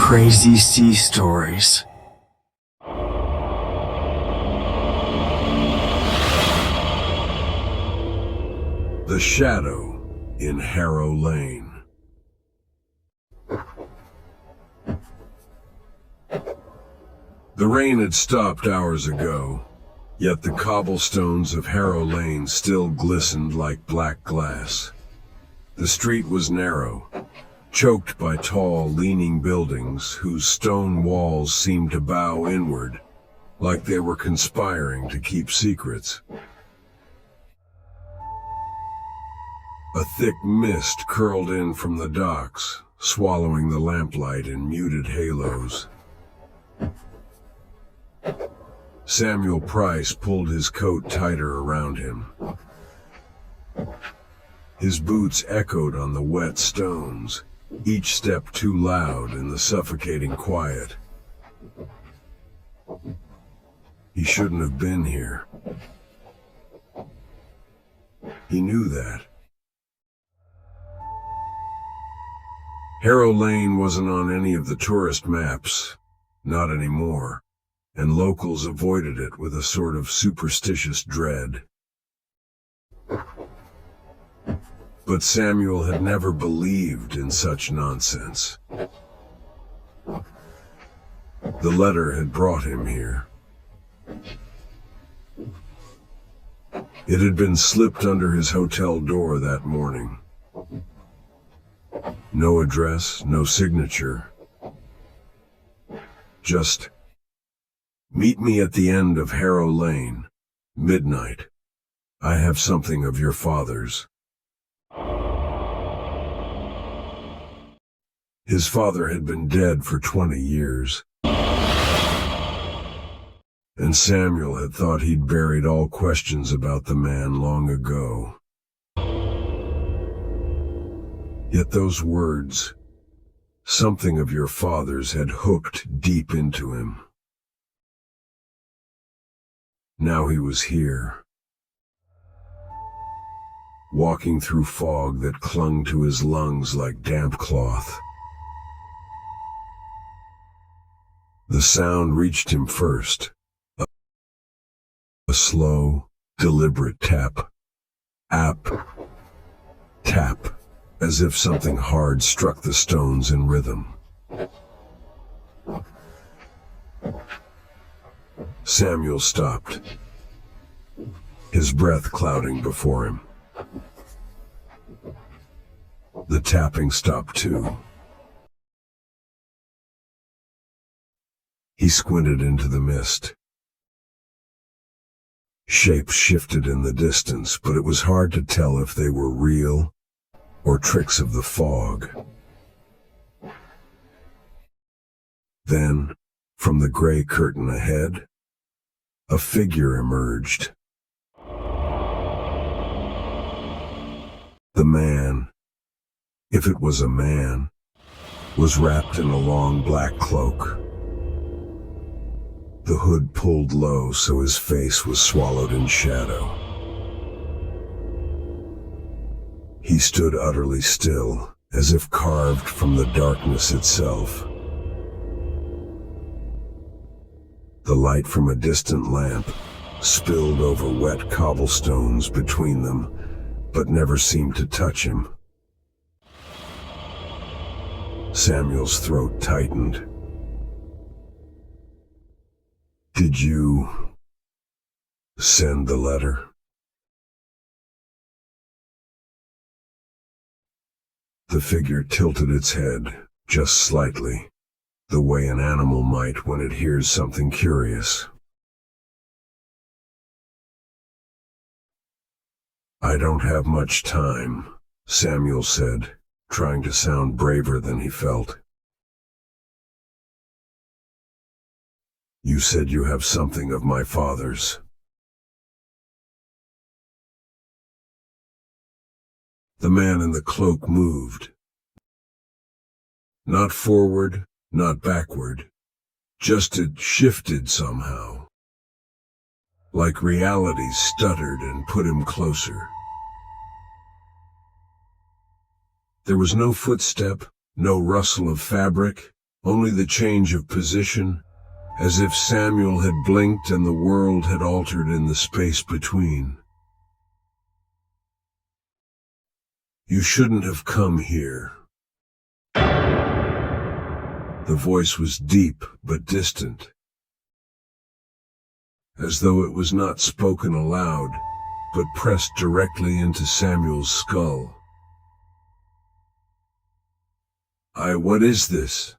crazy sea stories. The Shadow in Harrow Lane. The rain had stopped hours ago, yet the cobblestones of Harrow Lane still glistened like black glass. The street was narrow, choked by tall, leaning buildings whose stone walls seemed to bow inward, like they were conspiring to keep secrets. A thick mist curled in from the docks, swallowing the lamplight in muted halos. Samuel Price pulled his coat tighter around him. His boots echoed on the wet stones, each step too loud in the suffocating quiet. He shouldn't have been here. He knew that. Harrow Lane wasn't on any of the tourist maps, not anymore, and locals avoided it with a sort of superstitious dread. But Samuel had never believed in such nonsense. The letter had brought him here. It had been slipped under his hotel door that morning. No address, no signature. Just, "Meet me at the end of Harrow Lane, midnight. I have something of your father's." His father had been dead for 20 years. And Samuel had thought he'd buried all questions about the man long ago. Yet those words, "something of your father's," had hooked deep into him. Now he was here, walking through fog that clung to his lungs like damp cloth. The sound reached him first, a slow, deliberate tap, tap, as if something hard struck the stones in rhythm. Samuel stopped, his breath clouding before him. The tapping stopped too. He squinted into the mist. Shapes shifted in the distance, but it was hard to tell if they were real or tricks of the fog. Then, from the gray curtain ahead, a figure emerged. The man, if it was a man, was wrapped in a long black cloak. The hood pulled low so his face was swallowed in shadow. He stood utterly still, as if carved from the darkness itself. The light from a distant lamp spilled over wet cobblestones between them, but never seemed to touch him. Samuel's throat tightened. "Did you send the letter?" The figure tilted its head, just slightly, the way an animal might when it hears something curious. "I don't have much time," Samuel said, trying to sound braver than he felt. "You said you have something of my father's." The man in the cloak moved. Not forward, not backward. Just it shifted somehow. Like reality stuttered and put him closer. There was no footstep, no rustle of fabric, only the change of position, as if Samuel had blinked and the world had altered in the space between. "You shouldn't have come here." The voice was deep but distant, as though it was not spoken aloud, but pressed directly into Samuel's skull. What is this?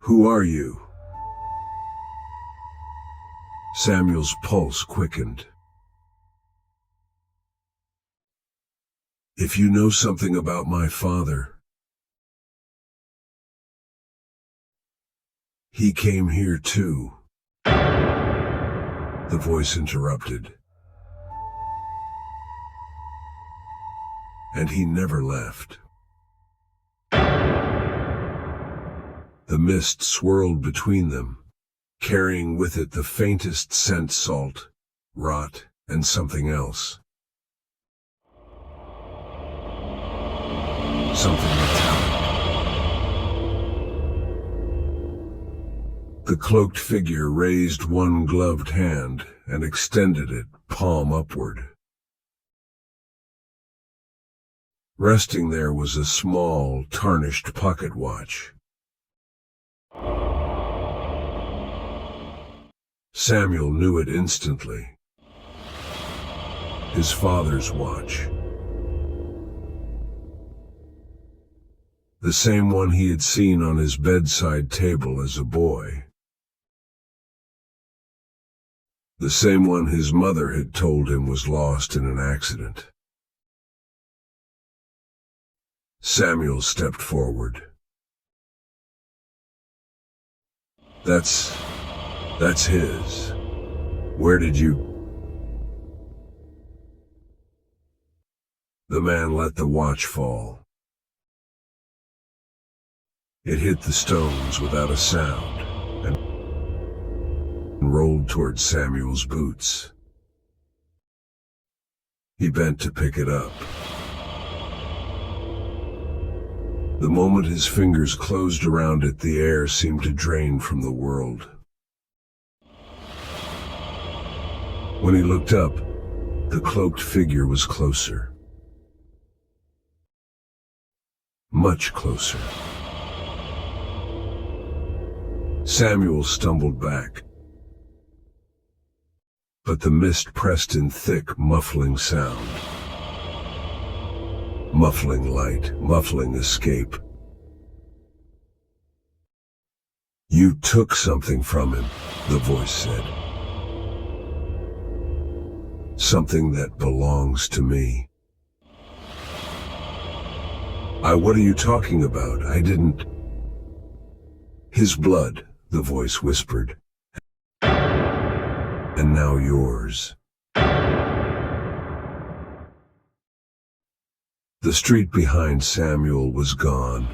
Who are you?" Samuel's pulse quickened. "If you know something about my father, he came here too," the voice interrupted. "And he never left." The mist swirled between them, carrying with it the faintest scent: salt, rot, and something else. Something metallic. The cloaked figure raised one gloved hand and extended it, palm upward. Resting there was a small, tarnished pocket watch. Samuel knew it instantly. His father's watch. The same one he had seen on his bedside table as a boy. The same one his mother had told him was lost in an accident. Samuel stepped forward. That's his. Where did you..." The man let the watch fall. It hit the stones without a sound and rolled toward Samuel's boots. He bent to pick it up. The moment his fingers closed around it, the air seemed to drain from the world. When he looked up, the cloaked figure was closer. Much closer. Samuel stumbled back, but the mist pressed in thick, muffling sound. Muffling light, muffling escape. "You took something from him," the voice said. "Something that belongs to me." What are you talking about? I didn't..." "His blood," the voice whispered. "And now yours." The street behind Samuel was gone.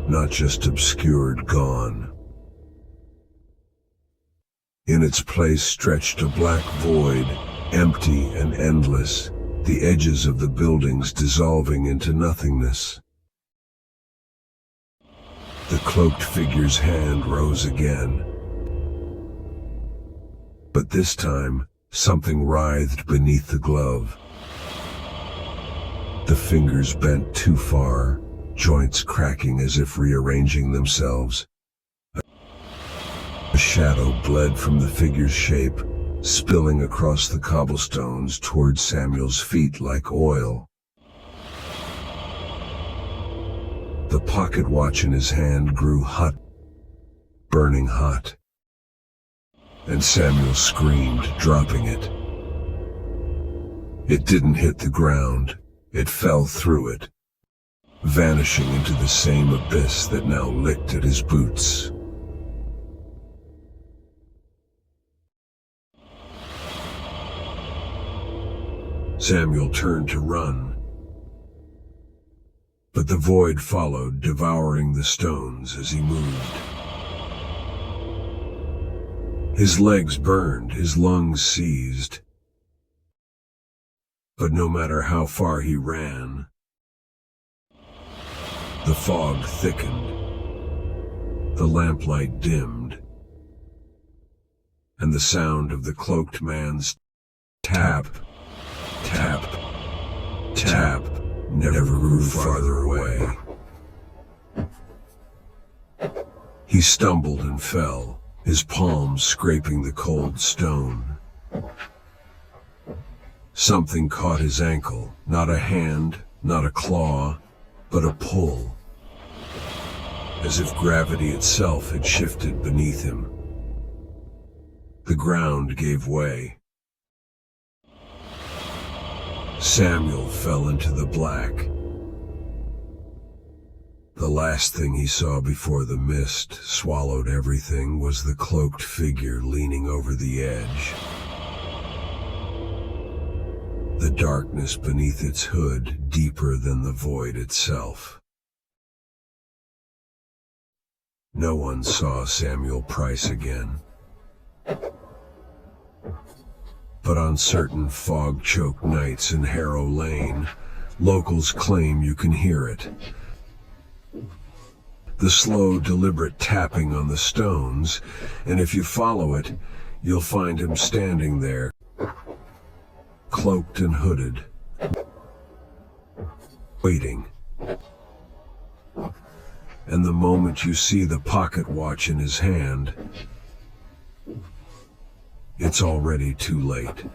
Not just obscured, gone. In its place stretched a black void, empty and endless, the edges of the buildings dissolving into nothingness. The cloaked figure's hand rose again. But this time, something writhed beneath the glove. The fingers bent too far, joints cracking as if rearranging themselves. A shadow bled from the figure's shape, spilling across the cobblestones toward Samuel's feet like oil. The pocket watch in his hand grew hot, burning hot. And Samuel screamed, dropping it. It didn't hit the ground, it fell through it, vanishing into the same abyss that now licked at his boots. Samuel turned to run, but the void followed, devouring the stones as he moved. His legs burned, his lungs seized. But no matter how far he ran, The fog thickened, the lamplight dimmed, and the sound of the cloaked man's tap, tap, tap never grew farther away. He stumbled and fell, his palms scraping the cold stone. Something caught his ankle, not a hand, not a claw, but a pull, as if gravity itself had shifted beneath him. The ground gave way. Samuel fell into the black. The last thing he saw before the mist swallowed everything was the cloaked figure leaning over the edge. The darkness beneath its hood deeper than the void itself. No one saw Samuel Price again. But on certain fog-choked nights in Harrow Lane, locals claim you can hear it. The slow, deliberate tapping on the stones, and if you follow it, you'll find him standing there, cloaked and hooded, waiting. And the moment you see the pocket watch in his hand, it's already too late.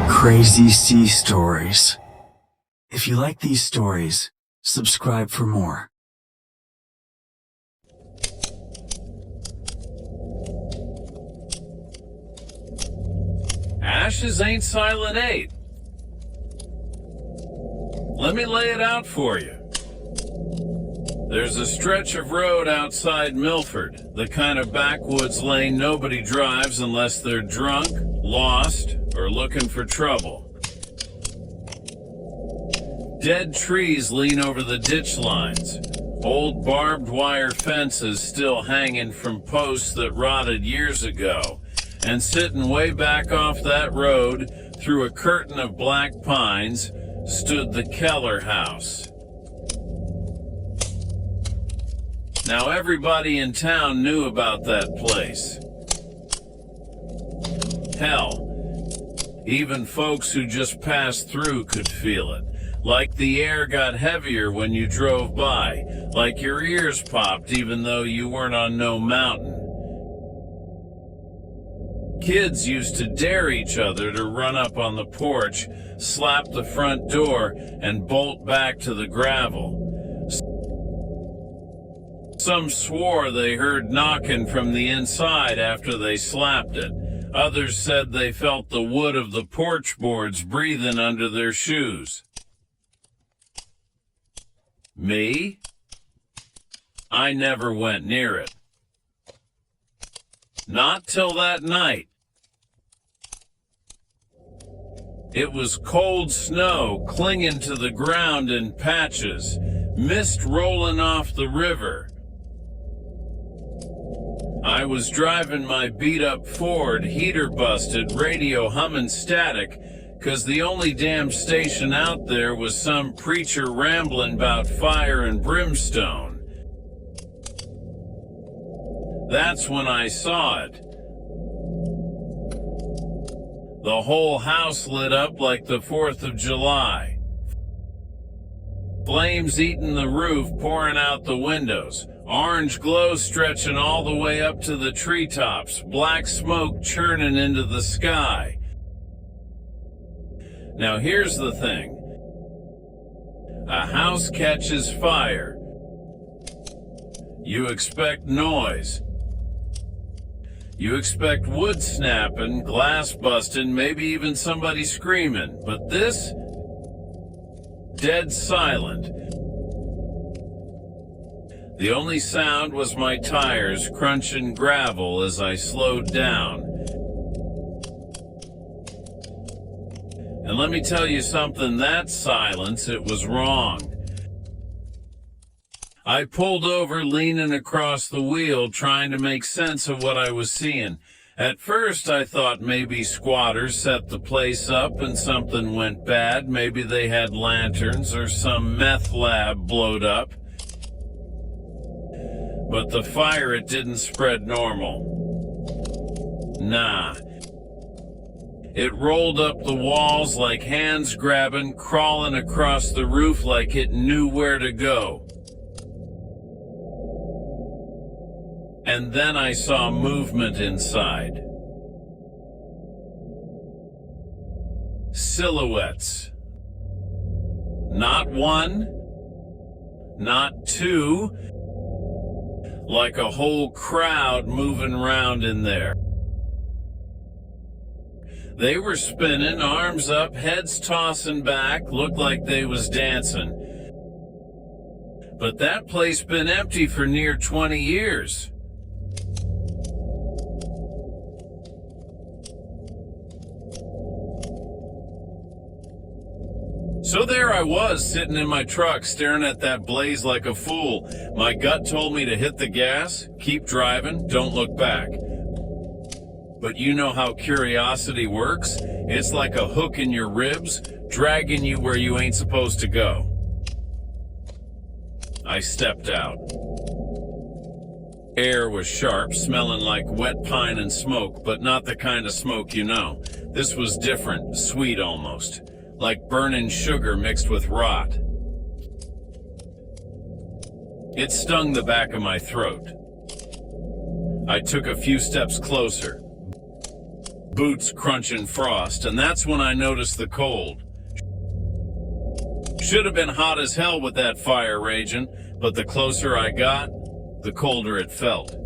Crazy Sea Stories. If you like these stories, subscribe for more. Ashes ain't Silent 8. Let me lay it out for you. There's a stretch of road outside Milford, the kind of backwoods lane nobody drives unless they're drunk, lost, or looking for trouble. Dead trees lean over the ditch lines. Old barbed wire fences still hanging from posts that rotted years ago. And sitting way back off that road, through a curtain of black pines, stood the Keller house. Now everybody in town knew about that place. Hell, even folks who just passed through could feel it. Like the air got heavier when you drove by, like your ears popped even though you weren't on no mountain. Kids used to dare each other to run up on the porch, slap the front door, and bolt back to the gravel. Some swore they heard knocking from the inside after they slapped it. Others said they felt the wood of the porch boards breathing under their shoes. Me? I never went near it. Not till that night. It was cold snow clinging to the ground in patches, mist rolling off the river. I was driving my beat-up Ford, heater busted, radio humming static, 'cause the only damn station out there was some preacher rambling about fire and brimstone. That's when I saw it. The whole house lit up like the 4th of July. Flames eating the roof, pouring out the windows. Orange glow stretching all the way up to the treetops. Black smoke churning into the sky. Now here's the thing. A house catches fire. You expect noise. You expect wood snapping, glass busting, maybe even somebody screaming. But this? Dead silent. The only sound was my tires crunching gravel as I slowed down. And let me tell you something, that silence, it was wrong. I pulled over, leaning across the wheel, trying to make sense of what I was seeing. At first, I thought maybe squatters set the place up and something went bad. Maybe they had lanterns or some meth lab blowed up. But the fire, it didn't spread normal. Nah. It rolled up the walls like hands grabbing, crawling across the roof like it knew where to go. And then I saw movement inside. Silhouettes. Not one, not two, like a whole crowd moving around in there. They were spinning, arms up, heads tossing back, looked like they was dancing. But that place been empty for near 20 years. So there I was, sitting in my truck, staring at that blaze like a fool. My gut told me to hit the gas, keep driving, don't look back. But you know how curiosity works? It's like a hook in your ribs, dragging you where you ain't supposed to go. I stepped out. Air was sharp, smelling like wet pine and smoke, but not the kind of smoke you know. This was different, sweet almost. Like burning sugar mixed with rot. It stung the back of my throat. I took a few steps closer, boots crunching frost, and that's when I noticed the cold. Should have been hot as hell with that fire raging, but the closer I got, the colder it felt.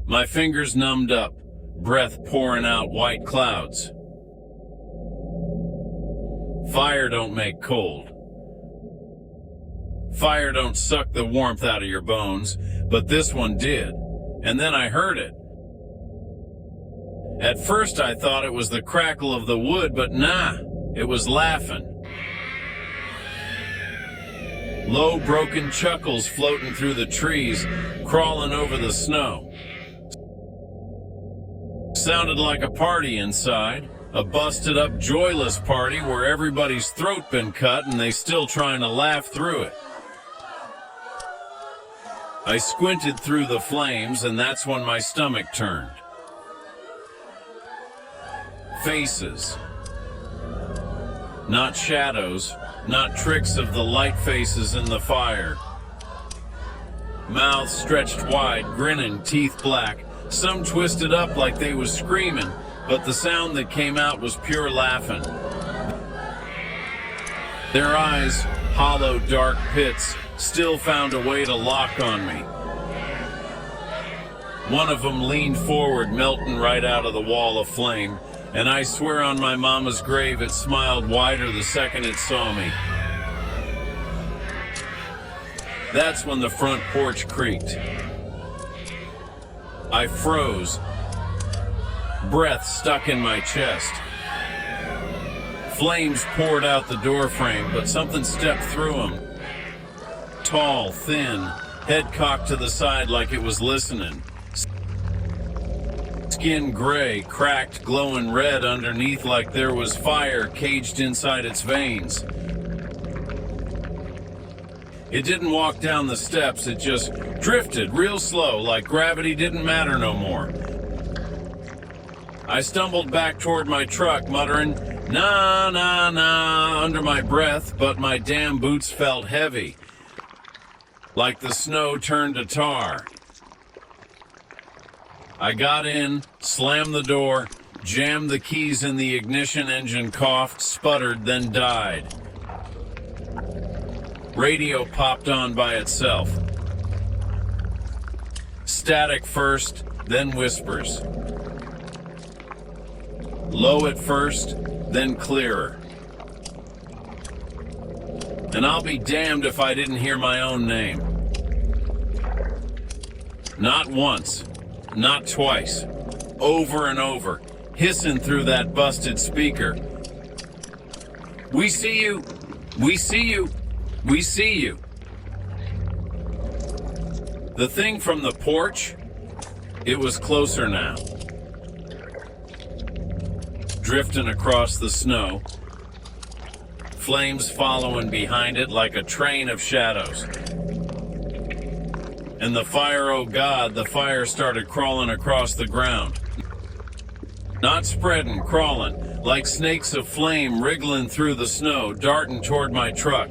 My fingers numbed up, breath pouring out white clouds. Fire don't make cold. Fire don't suck the warmth out of your bones, but this one did. And then I heard it. At first I thought it was the crackle of the wood, but nah, it was laughing. Low broken chuckles floating through the trees, crawling over the snow. Sounded like a party inside. A busted up, joyless party where everybody's throat been cut and they still trying to laugh through it. I squinted through the flames and that's when my stomach turned. Faces. Not shadows, not tricks of the light faces in the fire. Mouths stretched wide, grinning, teeth black, some twisted up like they was screaming. But the sound that came out was pure laughing. Their eyes, hollow, dark pits, still found a way to lock on me. One of them leaned forward, melting right out of the wall of flame, and I swear on my mama's grave it smiled wider the second it saw me. That's when the front porch creaked. I froze. Breath stuck in my chest. Flames poured out the doorframe, but something stepped through them. Tall, thin, head cocked to the side like it was listening. Skin gray, cracked, glowing red underneath like there was fire caged inside its veins. It didn't walk down the steps, it just drifted real slow like gravity didn't matter no more. I stumbled back toward my truck, muttering, "Nah, nah, nah," under my breath, but my damn boots felt heavy, like the snow turned to tar. I got in, slammed the door, jammed the keys in the ignition engine, coughed, sputtered, then died. Radio popped on by itself. Static first, then whispers. Low at first, then clearer. And I'll be damned if I didn't hear my own name. Not once, not twice, over and over, hissing through that busted speaker. "We see you! We see you! We see you!" The thing from the porch, it was closer now. Drifting across the snow, flames following behind it like a train of shadows. And the fire, oh God, the fire started crawling across the ground. Not spreading, crawling, like snakes of flame wriggling through the snow, darting toward my truck.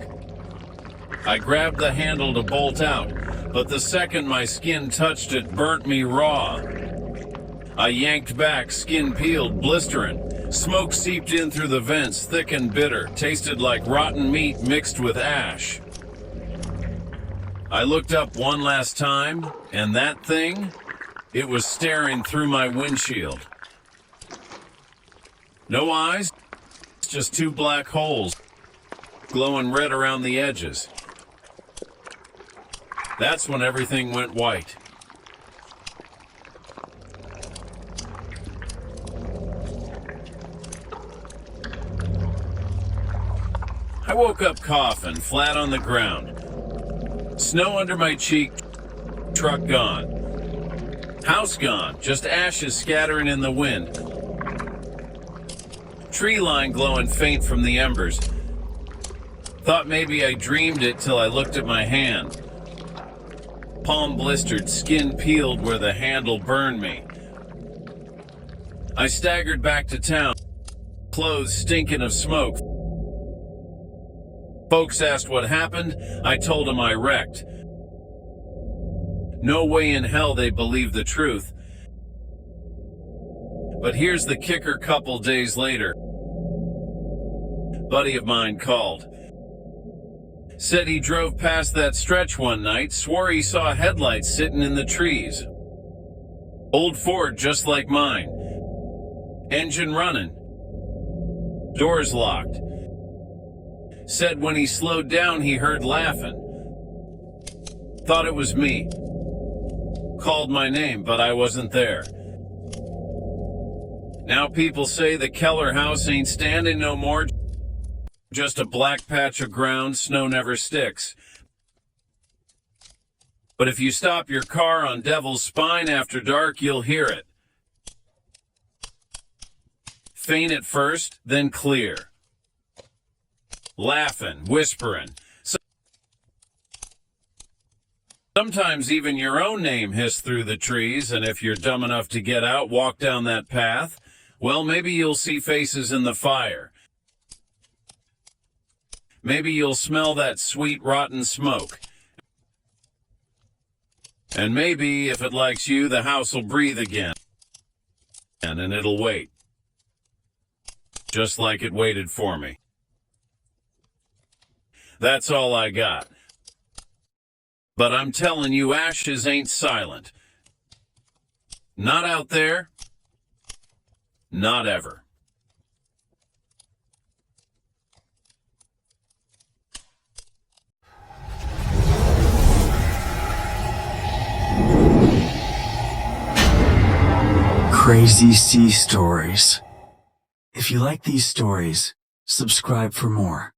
I grabbed the handle to bolt out, but the second my skin touched it, burnt me raw. I yanked back, skin peeled, blistering. Smoke seeped in through the vents, thick and bitter, tasted like rotten meat mixed with ash. I looked up one last time, and that thing, it was staring through my windshield. No eyes, just two black holes, glowing red around the edges. That's when everything went white. I woke up coughing, flat on the ground. Snow under my cheek, truck gone. House gone, just ashes scattering in the wind. Tree line glowing faint from the embers. Thought maybe I dreamed it till I looked at my hand. Palm blistered, skin peeled where the handle burned me. I staggered back to town, clothes stinking of smoke. Folks asked what happened, I told them I wrecked. No way in hell they believed the truth. But here's the kicker couple days later. Buddy of mine called. Said he drove past that stretch one night, swore he saw headlights sitting in the trees. Old Ford just like mine. Engine running. Doors locked. Said when he slowed down he heard laughing. Thought it was me. Called my name, but I wasn't there. Now people say the Keller house ain't standing no more. Just a black patch of ground, snow never sticks. But if you stop your car on Devil's Spine after dark, you'll hear it. Faint at first, then clear. Laughing, whispering. Sometimes even your own name hiss through the trees, and if you're dumb enough to get out, walk down that path, well, maybe you'll see faces in the fire. Maybe you'll smell that sweet, rotten smoke. And maybe, if it likes you, the house will breathe again. And it'll wait. Just like it waited for me. That's all I got. But I'm telling you, ashes ain't silent. Not out there. Not ever. Crazy Sea Stories. If you like these stories, subscribe for more.